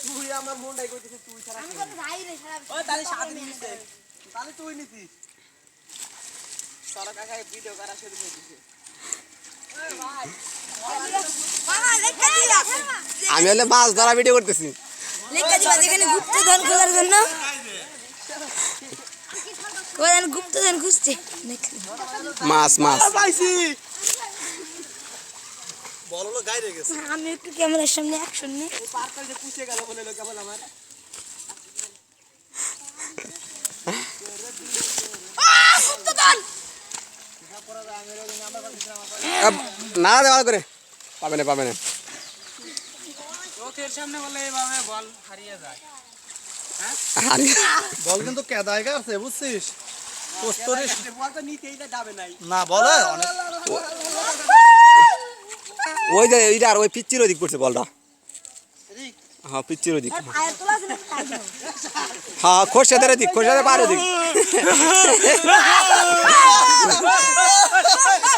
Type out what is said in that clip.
তুই আমার মনটাই কইতেছিস তুই ছাড়া আমি কোন ভাই রে সারা ওই তাহলে সাথে নিছিস তাহলে তুই নিছিস সারা কাকা ভিডিও করা শুরু করে দিয়েছে ওই ভাই বাবা লেখা দিলা আমি হলে মাছ ধরা ভিডিও করতেছি লেখা দিবা এখানে গুপ্তধন খোঁজার জন্য কোন গুপ্তধন খুঁজছে মাছ মাছ পাইছি বল হলো গায় রে গেছে আমি একটু ক্যামেরার সামনে অ্যাকশন নে এই পার্কটা যে পুষে গেল বলে লোক কেবল আমার গুপ্তধন না দেওয়া করে পাবে না চোখের সামনে বলে এইভাবে বল হারিয়ে যায় বল কিন্তু কেদায়গা আছে বুঝছিস তোরে বল তো নিতেই যাবে নাই না বলে অনেক ওই যে এইটা আর ওই পিচ্চির ওদিক পড়ছে বলটা হ্যাঁ পিচ্চির ওদিক আয়াত তোলা আছে না হ্যাঁ খোরশেদের ওদিক খোরশেদের পার ওদিক